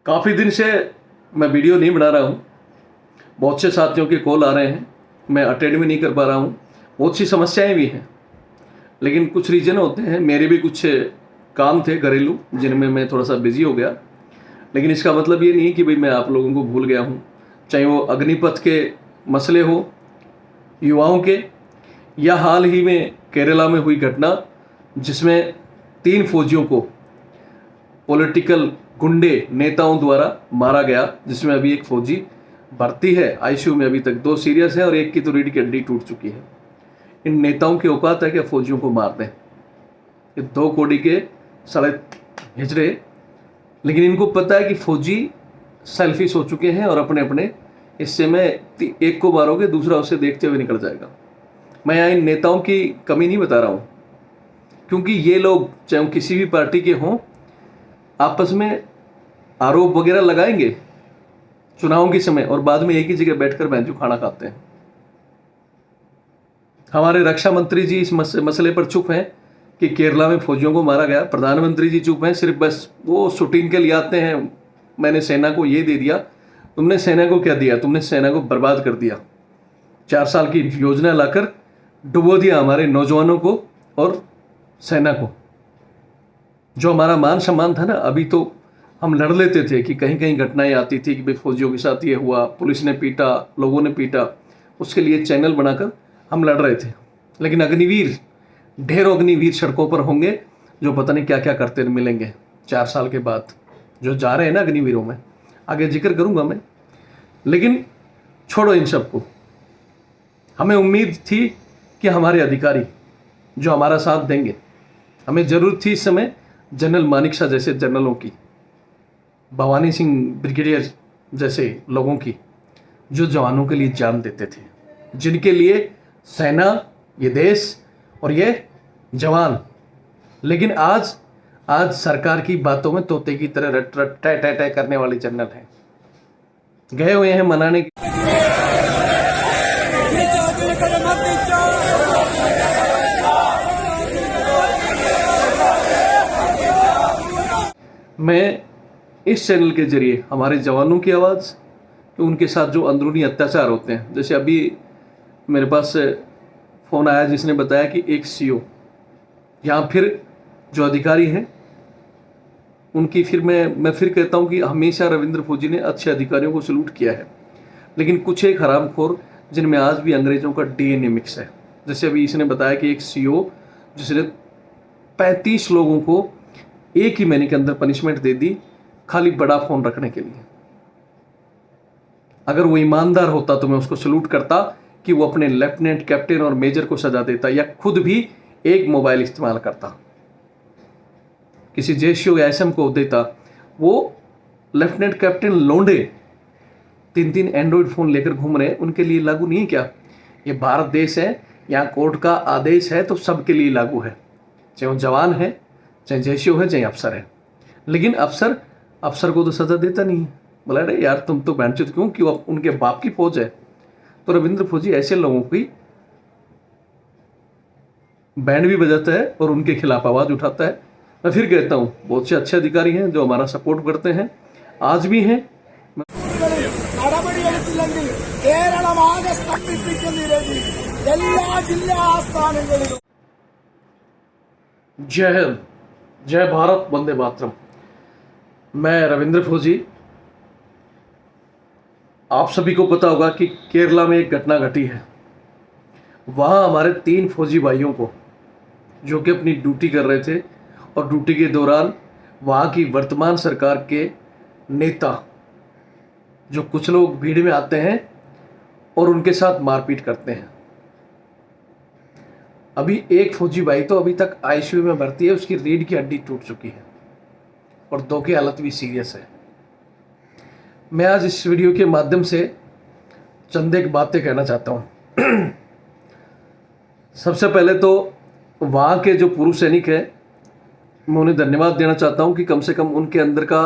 काफ़ी दिन से मैं वीडियो नहीं बना रहा हूँ। बहुत से साथियों के कॉल आ रहे हैं, मैं अटेंड भी नहीं कर पा रहा हूँ। बहुत सी समस्याएं भी हैं, लेकिन कुछ रीज़न होते हैं। मेरे भी कुछ काम थे घरेलू, जिनमें मैं थोड़ा सा बिजी हो गया। लेकिन इसका मतलब ये नहीं कि भाई मैं आप लोगों को भूल गया हूँ। चाहे वो अग्निपथ के मसले हो, युवाओं के, या हाल ही में केरला में हुई घटना जिसमें 3 फौजियों को पॉलिटिकल गुंडे नेताओं द्वारा मारा गया, जिसमें अभी एक फौजी भर्ती है आईसीयू में, अभी तक 2 सीरियस है और एक की तो रीढ़ की हड्डी टूट चुकी है। इन नेताओं की औकात है कि फौजियों को मार दें। ये 2 कौड़ी के साले हिजड़े, लेकिन इनको पता है कि फौजी सेल्फिश हो चुके हैं और अपने अपने हिस्से में एक को मारोगे दूसरा उसे देखते हुए निकल जाएगा। मैं यहाँ इन नेताओं की कमी नहीं बता रहा हूँ, क्योंकि ये लोग चाहे किसी भी पार्टी के हों, आपस में आरोप वगैरह लगाएंगे चुनावों के समय और बाद में एक ही जगह बैठकर बेंचू खाना खाते हैं। हमारे रक्षा मंत्री जी इस मसले पर चुप हैं कि केरला में फौजियों को मारा गया। प्रधानमंत्री जी चुप हैं, सिर्फ बस वो शूटिंग के लिए आते हैं। मैंने सेना को ये दे दिया। तुमने सेना को क्या दिया? तुमने सेना को बर्बाद कर दिया। 4 साल की योजना लाकर डुबो दिया हमारे नौजवानों को और सेना को। जो हमारा मान सम्मान था ना, अभी तो हम लड़ लेते थे कि कहीं कहीं घटनाएं आती थी कि भाई फौजियों के साथ ये हुआ, पुलिस ने पीटा, लोगों ने पीटा, उसके लिए चैनल बनाकर हम लड़ रहे थे। लेकिन अग्निवीर, ढेरों अग्निवीर सड़कों पर होंगे जो पता नहीं क्या क्या करते मिलेंगे 4 साल के बाद, जो जा रहे हैं ना अग्निवीरों में, आगे जिक्र करूंगा मैं। लेकिन छोड़ो इन सबको। हमें उम्मीद थी कि हमारे अधिकारी जो हमारा साथ देंगे, हमें ज़रूरत थी इस समय जनरल मानिक जैसे जनरलों की, भवानी सिंह ब्रिगेडियर जैसे लोगों की, जो जवानों के लिए जान देते थे, जिनके लिए सेना, ये देश और ये जवान। लेकिन आज सरकार की बातों में तोते की तरह रट रट टै टै टै करने वाले जनरल हैं, गए हुए हैं मनाने की। मैं इस चैनल के जरिए हमारे जवानों की आवाज़, कि उनके साथ जो अंदरूनी अत्याचार होते हैं, जैसे अभी मेरे पास फ़ोन आया जिसने बताया कि एक सीओ या फिर जो अधिकारी हैं उनकी, फिर मैं फिर कहता हूं कि हमेशा रविंद्र फौजी ने अच्छे अधिकारियों को सलूट किया है, लेकिन कुछ एक हरामखोर जिनमें आज भी अंग्रेज़ों का डीएनए मिक्स है। जैसे अभी इसने बताया कि एक सीओ जिसने 35 लोगों को एक ही महीने के अंदर पनिशमेंट दे दी, खाली बड़ा फ़ोन रखने के लिए। अगर वो ईमानदार होता तो मैं उसको सलूट करता कि वो अपने लेफ्टिनेंट, कैप्टन और मेजर को सजा देता, या खुद भी एक मोबाइल इस्तेमाल करता, किसी जेसीओ या एसएम को देता। वो लेफ्टिनेंट कैप्टन लोंडे 3 एंड्रॉयड फ़ोन लेकर घूम रहे हैं, उनके लिए लागू नहीं है क्या? ये भारत देश है, यहाँ कोर्ट का आदेश है तो सबके लिए लागू है, चाहे वो जवान है, चाहे जेसीओ है, चाहे अफसर है। लेकिन अफसर को तो सजा देता नहीं है। बोला अरे यार तुम तो बैंचुत क्यों, कि वो उनके बाप की फौज है। तो रविंद्र फौजी ऐसे लोगों की बैंड भी बजाता है और उनके खिलाफ आवाज़ उठाता है। मैं फिर कहता हूँ, बहुत से अच्छे अधिकारी हैं जो हमारा सपोर्ट करते हैं, आज भी हैं। जय हिंद, जय भारत, वंदे मातरम। मैं रविंद्र फौजी। आप सभी को पता होगा कि केरला में एक घटना घटी है। वहाँ हमारे 3 फौजी भाइयों को, जो कि अपनी ड्यूटी कर रहे थे, और ड्यूटी के दौरान वहाँ की वर्तमान सरकार के नेता, जो कुछ लोग भीड़ में आते हैं और उनके साथ मारपीट करते हैं। अभी एक फौजी भाई तो अभी तक आईसीयू में भर्ती है, उसकी रीढ़ की हड्डी टूट चुकी है और 2 की हालत भी सीरियस है। मैं आज इस वीडियो के माध्यम से चंद एक बातें कहना चाहता हूँ। सबसे पहले तो वहाँ के जो पूर्व सैनिक हैं, मैं उन्हें धन्यवाद देना चाहता हूँ कि कम से कम उनके अंदर का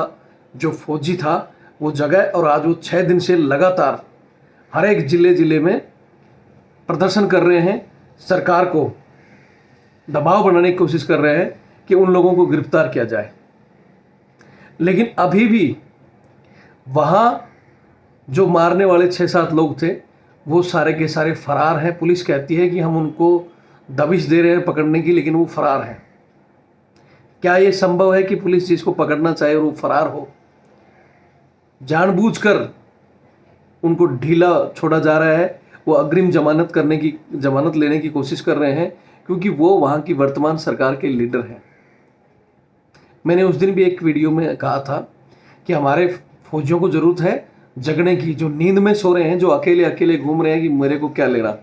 जो फौजी था वो जगह, और आज वो 6 दिन से लगातार हर एक ज़िले में प्रदर्शन कर रहे हैं, सरकार को दबाव बनाने की कोशिश कर रहे हैं कि उन लोगों को गिरफ्तार किया जाए। लेकिन अभी भी वहाँ जो मारने वाले 6-7 लोग थे वो सारे के सारे फरार हैं। पुलिस कहती है कि हम उनको दबिश दे रहे हैं पकड़ने की, लेकिन वो फरार हैं। क्या ये संभव है कि पुलिस जिसको पकड़ना चाहे और वो फरार हो? जानबूझकर उनको ढीला छोड़ा जा रहा है। वो अग्रिम जमानत लेने की कोशिश कर रहे हैं क्योंकि वो वहाँ की वर्तमान सरकार के लीडर हैं। मैंने उस दिन भी एक वीडियो में कहा था कि हमारे फौजियों को ज़रूरत है जगने की, जो नींद में सो रहे हैं, जो अकेले अकेले घूम रहे हैं कि मेरे को क्या लेना।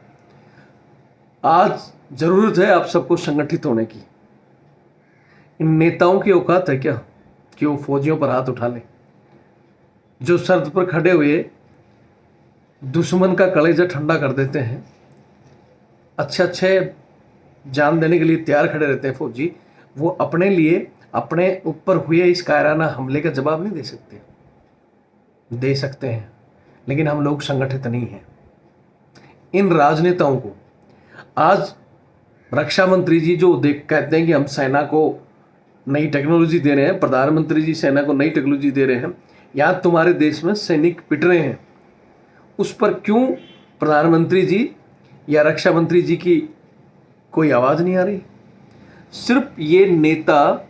आज ज़रूरत है आप सबको संगठित होने की। इन नेताओं की औकात है क्या कि वो फौजियों पर हाथ उठा लें? जो शर्त पर खड़े हुए दुश्मन का कलेजा ठंडा कर देते हैं, अच्छे जान देने के लिए तैयार खड़े रहते हैं फौजी, वो अपने लिए अपने ऊपर हुए इस कायराना हमले का जवाब नहीं दे सकते। दे सकते हैं, लेकिन हम लोग संगठित नहीं हैं। इन राजनेताओं को आज रक्षा मंत्री जी जो कहते हैं कि हम सेना को नई टेक्नोलॉजी दे रहे हैं, प्रधानमंत्री जी सेना को नई टेक्नोलॉजी दे रहे हैं, या तुम्हारे देश में सैनिक पिट रहे हैं, उस पर क्यों प्रधानमंत्री जी या रक्षा मंत्री जी की कोई आवाज़ नहीं आ रही? सिर्फ ये नेता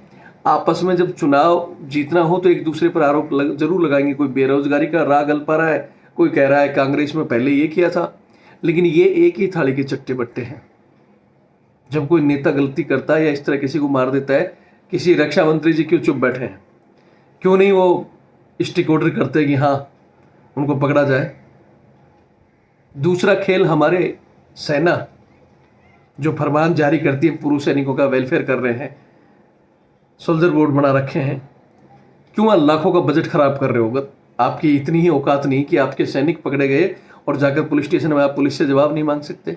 आपस में जब चुनाव जीतना हो तो एक दूसरे पर आरोप जरूर लगाएंगे। कोई बेरोजगारी का राग अल्पा रहा है, कोई कह रहा है कांग्रेस में पहले ये किया था, लेकिन ये एक ही थाली के चट्टे बट्टे हैं। जब कोई नेता गलती करता है या इस तरह किसी को मार देता है, किसी रक्षा मंत्री जी क्यों चुप बैठे हैं? क्यों नहीं वो स्टिक ऑर्डर करते कि हाँ उनको पकड़ा जाए? दूसरा खेल, हमारे सेना जो फरमान जारी करती है, पूर्व सैनिकों का वेलफेयर कर रहे हैं, सोल्जर बोर्ड बना रखे हैं, क्यों लाखों का बजट खराब कर रहे हो? आपकी इतनी ही औकात नहीं कि आपके सैनिक पकड़े गए और जाकर पुलिस स्टेशन में आप पुलिस से जवाब नहीं मांग सकते।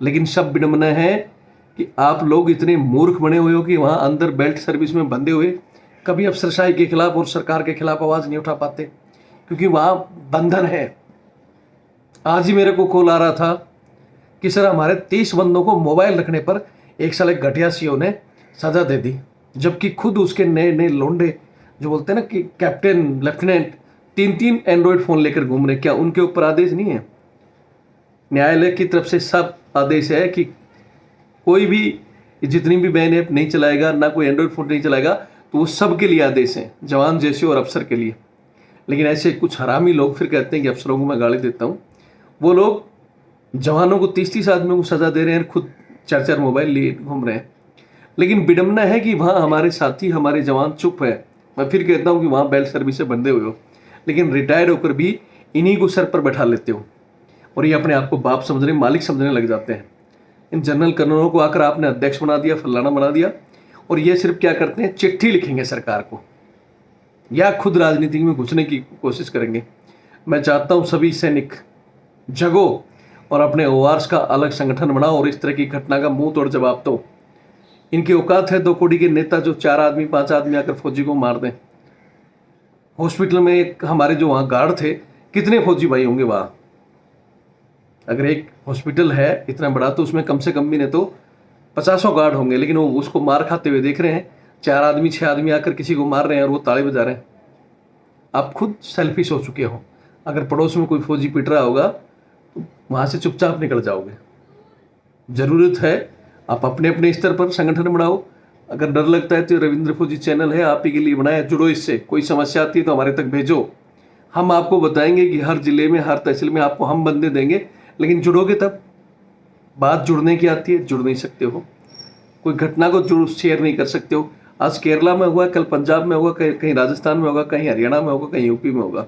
लेकिन सब विडंबना है कि आप लोग इतने मूर्ख बने हुए हो कि वहां अंदर बेल्ट सर्विस में बंधे हुए कभी अफसरशाही के खिलाफ और सरकार के खिलाफ आवाज नहीं उठा पाते, क्योंकि वहां बंधन है। आज ही मेरे को कॉल आ रहा था कि सर हमारे 30 बंदों को मोबाइल रखने पर एक साल एक घटिया सीओ ने सजा दे दी, जबकि खुद उसके नए नए लोंडे जो बोलते हैं ना कि कैप्टन लेफ्टिनेंट 3 एंड्रॉयड फ़ोन लेकर घूम रहे। क्या उनके ऊपर आदेश नहीं है? न्यायालय की तरफ से सब आदेश है कि कोई भी जितनी भी बैन ऐप नहीं चलाएगा, ना कोई एंड्रॉयड फ़ोन नहीं चलाएगा, तो वो सब के लिए आदेश है, जवान जैसे और अफसर के लिए। लेकिन ऐसे कुछ हरामी लोग फिर कहते हैं कि अफसरों को मैं गाली देता हूँ। वो लोग जवानों को 30-30 आदमियों को सजा दे रहे हैं, खुद 4-4 मोबाइल लिए घूम रहे हैं। लेकिन विडंबना है कि वहाँ हमारे साथी, हमारे जवान चुप है। मैं फिर कहता हूँ कि वहाँ बेल्ट सर्विस से बंधे हुए हो, लेकिन रिटायर्ड होकर भी इन्हीं को सर पर बैठा लेते हो और ये अपने आप को बाप समझने, मालिक समझने लग जाते हैं। इन जनरल कर्नलों को आकर आपने अध्यक्ष बना दिया, फलाना बना दिया, और ये सिर्फ क्या करते हैं, चिट्ठी लिखेंगे सरकार को या खुद राजनीति में घुसने की कोशिश करेंगे। मैं चाहता हूँ सभी सैनिक जगो और अपने ओआरएस का अलग संगठन बनाओ और इस तरह की घटना का मुंह तोड़ जवाब दो। इनकी औकात है 2 कौड़ी के नेता जो 4 आदमी 5 आदमी आकर फौजी को मार दें। हॉस्पिटल में एक हमारे जो वहाँ गार्ड थे, कितने फौजी भाई होंगे वहाँ? अगर एक हॉस्पिटल है इतना बड़ा तो उसमें कम से कम भी नहीं तो 50 गार्ड होंगे, लेकिन वो उसको मार खाते हुए देख रहे हैं। 4 आदमी 6 आदमी आकर किसी को मार रहे हैं और वो ताली बजा रहे हैं। आप खुद सेल्फिश हो चुके हो। अगर पड़ोस में कोई फौजी पिट रहा होगा तो वहाँ से चुपचाप निकल जाओगे। ज़रूरत है आप अपने अपने स्तर पर संगठन बनाओ। अगर डर लगता है तो रविंद्र फौजी चैनल है, आप ही के लिए बनाया, जुड़ो इससे। कोई समस्या आती है तो हमारे तक भेजो, हम आपको बताएंगे कि हर जिले में, हर तहसील में आपको हम बंदे देंगे। लेकिन जुड़ोगे तब। बात जुड़ने की आती है, जुड़ नहीं सकते हो। कोई घटना को शेयर नहीं कर सकते हो। आज केरला में हुआ, कल पंजाब में होगा, कहीं राजस्थान में होगा, कहीं हरियाणा में होगा, कहीं यूपी में होगा।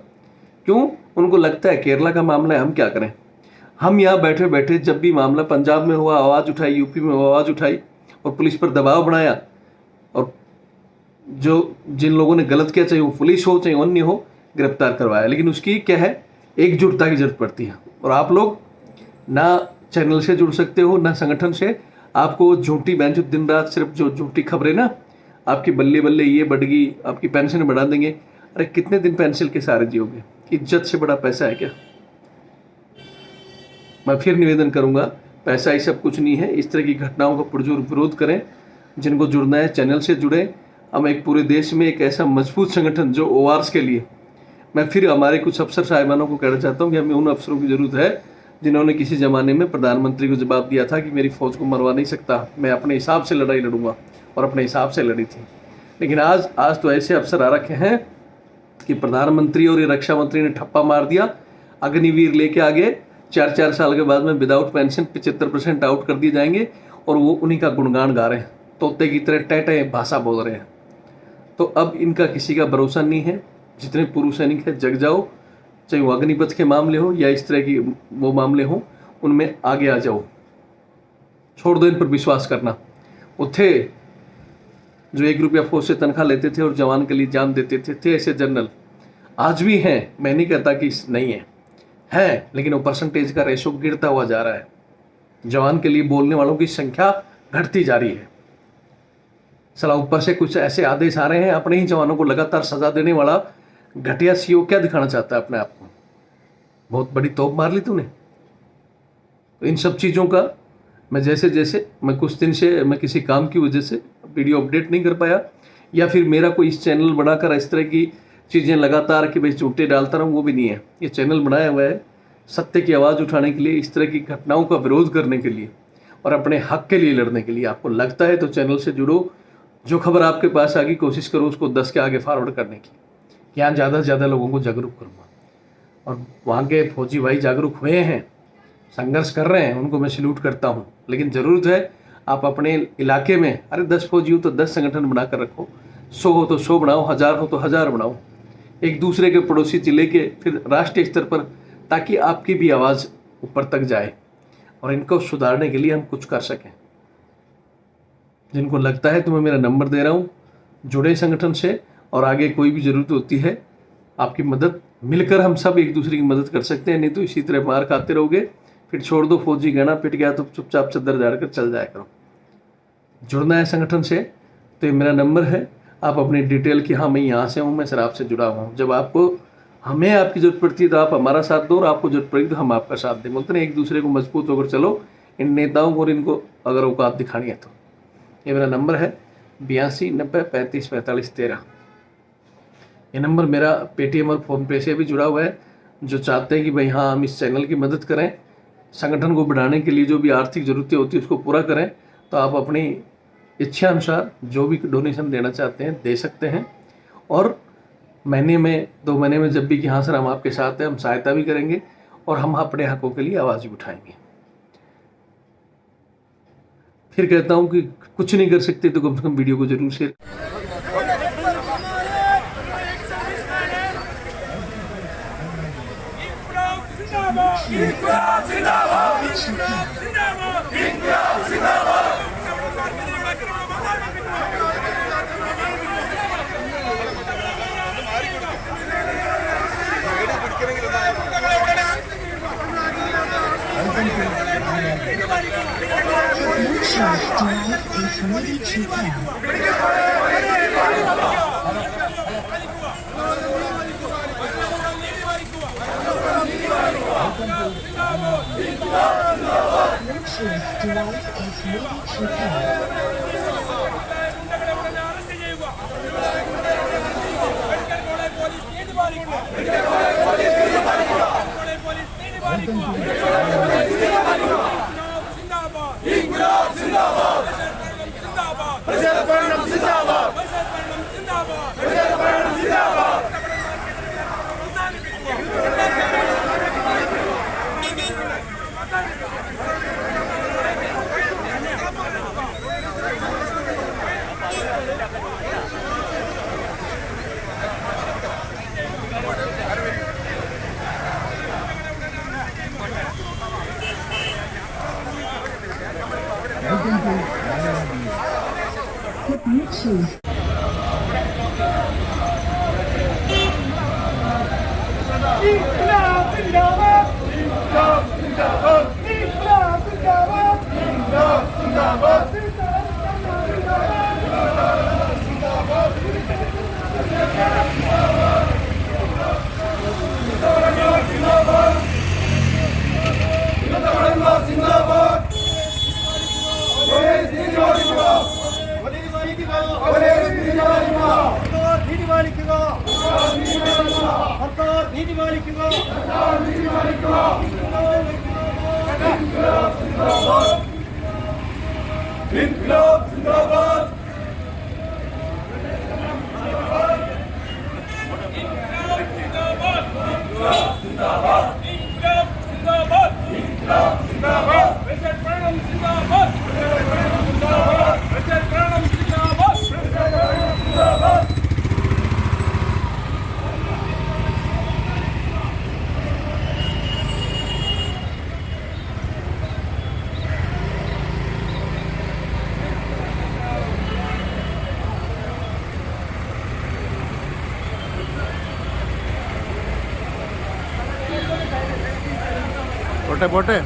क्यों? उनको लगता है केरला का मामला है, हम क्या करें। हम यहाँ बैठे बैठे जब भी मामला पंजाब में हुआ आवाज़ उठाई, यूपी में हुआ आवाज़ उठाई और पुलिस पर दबाव बनाया, और जो जिन लोगों ने गलत किया, चाहे वो पुलिस हो चाहे अन्य हो, गिरफ्तार करवाया। लेकिन उसकी क्या है, एकजुटता की जरूरत पड़ती है। और आप लोग ना चैनल से जुड़ सकते हो ना संगठन से। आपको झूठी बहन जो दिन रात सिर्फ जो झूठी खबरें ना, आपकी बल्ले बल्ले ये बढ़ गई, आपकी पेंशन बढ़ा देंगे। अरे कितने दिन पेंशन के सहारे जियोगे? इज्जत से बड़ा पैसा है क्या? मैं फिर निवेदन करूंगा, पैसा ही सब कुछ नहीं है। इस तरह की घटनाओं का पुरजोर विरोध करें। जिनको जुड़ना है चैनल से जुड़े। हम एक पूरे देश में एक ऐसा मजबूत संगठन जो ORs के लिए, मैं फिर हमारे कुछ अफसर साहिबानों को कहना चाहता हूँ कि हमें उन अफसरों की ज़रूरत है जिन्होंने किसी ज़माने में प्रधानमंत्री को जवाब दिया था कि मेरी फ़ौज को मरवा नहीं सकता, मैं अपने हिसाब से लड़ाई लड़ूंगा, और अपने हिसाब से लड़ी थी। लेकिन आज तो ऐसे अफसर आ रखे हैं कि प्रधानमंत्री और ये रक्षा मंत्री ने ठप्पा मार दिया, अग्निवीर लेके आगे 4-4 साल के बाद में विदाउट पेंशन 75% आउट कर दिए जाएंगे, और वो उन्हीं का गुणगान गा रहे हैं, तोते की तरह टैटे भाषा बोल रहे हैं। तो अब इनका किसी का भरोसा नहीं है। जितने पूर्व सैनिक हैं जग जाओ, चाहे वो अग्निपथ के मामले हो या इस तरह की वो मामले हो, उनमें आगे आ जाओ, छोड़ दो इन पर विश्वास करना। वो थे जो 1 रुपया फौज से तनख्वाह लेते थे और जवान के लिए जान देते थे ऐसे जनरल आज भी हैं। मैं नहीं कहता कि नहीं है, लेकिन वो परसेंटेज का रेशो गिरता हुआ जा रहा है। जवान के लिए बोलने वालों की संख्या घटती जा रही है। सला ऊपर से कुछ ऐसे आदेश आ रहे हैं, अपने ही जवानों को लगातार सजा देने वाला घटिया सीओ क्या दिखाना चाहता है अपने आप को? बहुत बड़ी तोप मार ली तूने। तो इन सब चीज़ों का मैं कुछ दिन से मैं किसी काम की वजह से वीडियो अपडेट नहीं कर पाया, या फिर मेरा कोई इस चैनल बनाकर इस तरह की चीज़ें लगातार कि भाई झूठे डालता रहूँ, वो भी नहीं है। ये चैनल बनाया हुआ है सत्य की आवाज़ उठाने के लिए, इस तरह की घटनाओं का विरोध करने के लिए और अपने हक के लिए लड़ने के लिए। आपको लगता है तो चैनल से जुड़ो, जो खबर आपके पास आ गई कोशिश करो उसको 10 के आगे फॉरवर्ड करने की। यहाँ ज़्यादा से ज़्यादा लोगों को जागरूक करूँगा, और वहाँ के फौजी भाई जागरूक हुए हैं, संघर्ष कर रहे हैं, उनको मैं सैल्यूट करता हूँ। लेकिन ज़रूरत है आप अपने इलाके में, अरे 10 फौजी हो तो 10 संगठन बनाकर रखो, 100 हो तो 100 बनाओ, 1000 हो तो 1000 बनाओ, एक दूसरे के पड़ोसी जिले के, फिर राष्ट्रीय स्तर पर, ताकि आपकी भी आवाज़ ऊपर तक जाए और इनको सुधारने के लिए हम कुछ कर सकें। जिनको लगता है तो मैं मेरा नंबर दे रहा हूँ, जुड़े संगठन से, और आगे कोई भी ज़रूरत होती है आपकी मदद, मिलकर हम सब एक दूसरे की मदद कर सकते हैं। नहीं तो इसी तरह मार खाते रहोगे, फिर छोड़ दो, फौजी गहना पिट गया तो चुपचाप चद्दर झाड़ कर चल जाया करो। जुड़ना है संगठन से तो ये मेरा नंबर है, आप अपनी डिटेल की, हाँ मैं यहाँ से हूँ, मैं सर आपसे जुड़ा हुआ हूँ, जब हमें आपकी जरूरत पड़ती है तो आप हमारा साथ दो, और आपको जरूरत पड़ेगी तो हम आपका साथ दें। बोलते ना एक दूसरे को मजबूत होकर चलो, इन नेताओं को और इनको अगर औकात दिखानी है तो। ये मेरा नंबर है 82 90 35 45 13। ये नंबर मेरा पेटीएम और फ़ोनपे से भी जुड़ा हुआ है। जो चाहते हैं कि भाई हाँ हम इस चैनल की मदद करें, संगठन को बढ़ाने के लिए जो भी आर्थिक ज़रूरतें होती है उसको पूरा करें, तो आप अपनी इच्छा अनुसार जो भी डोनेशन देना चाहते हैं दे सकते हैं। और महीने में 2 महीने में जब भी कि हाँ सर हम आपके साथ हैं, हम सहायता भी करेंगे और हम अपने हकों के लिए आवाज़ भी उठाएंगे। फिर कहता हूँ कि कुछ नहीं कर सकते तो कम से कम वीडियो को जरूर शेयर। ഇൻക്ലാബ് സിന്ദാബാദ്. പോട്ടെ പോട്ടെ.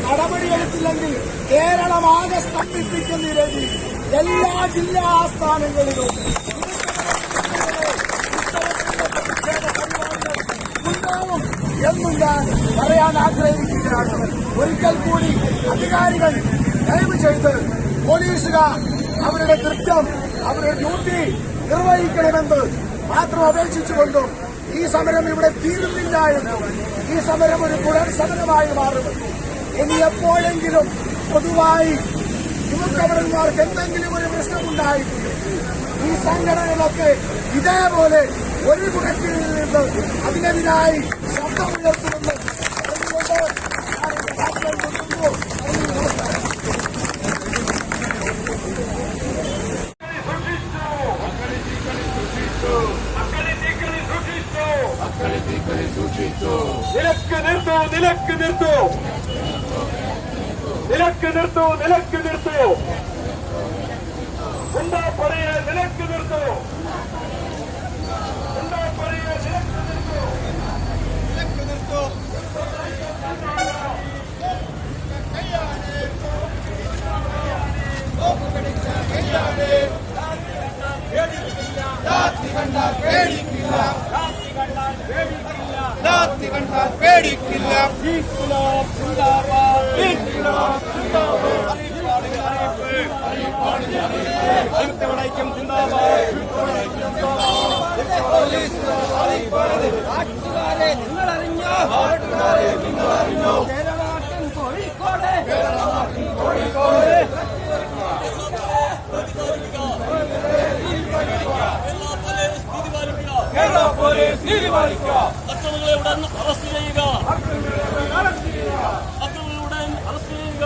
നടപടിയെടുത്തില്ലെങ്കിൽ കേരളമാകെ സ്തംഭിപ്പിക്കുന്ന രീതിയിൽ എല്ലാ ജില്ലാ ആസ്ഥാനങ്ങളിലും ഉണ്ടാവും എന്നും ഞാൻ പറയാൻ ആഗ്രഹിക്കുകയാണ്. ഒരിക്കൽ കൂടി അധികാരികൾ ദയവ് ചെയ്ത് പോലീസുകാർ അവരുടെ കൃത്യം അവരുടെ ഡ്യൂട്ടി നിർവഹിക്കണമെന്ന് മാത്രം അപേക്ഷിച്ചുകൊണ്ടും ഈ സമരം ഇവിടെ തീരുന്നില്ല എന്നും ഈ സമരം ഒരു തുടർ സമരമായി മാറുമെന്നും ഇനി എപ്പോഴെങ്കിലും പൊതുവായി യുവക്കവരന്മാർക്ക് എന്തെങ്കിലും ഒരു പ്രശ്നമുണ്ടായിട്ടുണ്ട് ഈ സംഘടനകളൊക്കെ ഇതേപോലെ ഒരു കുടത്തിൽ നിന്ന് അതിനെതിരായി ശബ്ദമുയർത്തുമെന്ന് പറഞ്ഞുകൊണ്ട് ഞാൻ എന്റെ വാക്കുകൾ നിർത്തുന്നു. നമസ്കാരം. നിലക്ക് നിർത്തൂ നിലക്ക് നിർത്തൂ നിലക്ക് നിർത്തൂ നിലക്ക് നിർത്തൂ എന്താ പറയ നിലക്ക് നിർത്തൂ എന്താ പറയ നിലക്ക് നിർത്തൂ നിലക്ക് നിർത്തൂ ലാത്തി കണ്ടാൽ പേടിക്കില്ല ഇൻക്ലാബ് സിന്ദാബാദ് ഇൻക്ലാബ് സിന്ദാബാദ് ഐക്യം സിന്ദാബാദ് നാട്ടുകാരെ നിങ്ങളറിഞ്ഞോ കേരളാട്ടൻ കോഴിക്കോട് കേരള പോലീസ് നീതി പാലിക്കുക അക്രമികളെ ഉടൻ അറസ്റ്റ് ചെയ്യുക അക്രമികളുടെ അറസ്റ്റ് ചെയ്യുക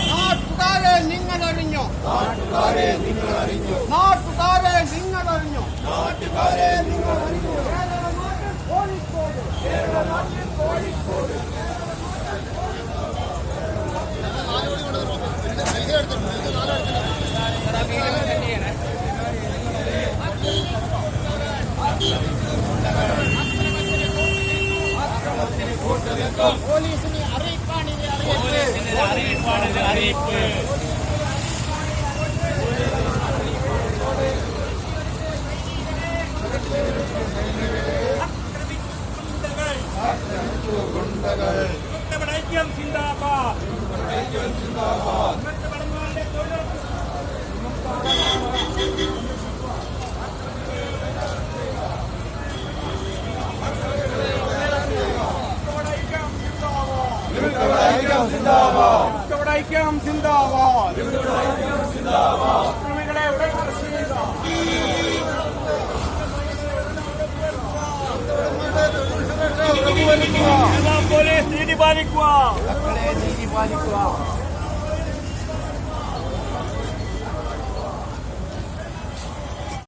നാട്ടുകാരെ നിങ്ങളറിഞ്ഞോ നാട്ടുകാരെ നിങ്ങളറിഞ്ഞോ നാട്ടുകാരെ നിങ്ങളറിഞ്ഞോ നാട്ടുകാരെ നിങ്ങളറിഞ്ഞോ കേരള നാട്ടിൽ കോഴിക്കോട് പോലീസിനെ അറിയിപ്പാണിത് അറിയിപ്പ് ഐക്യം സിന്ദാബാദ് ഐക്യം സിന്ദാബാദ് അക്രമികളെ ഉടൻ അറസ്റ്റ് ചെയ്യുക പോലീസ് നീതി പാലിക്കുക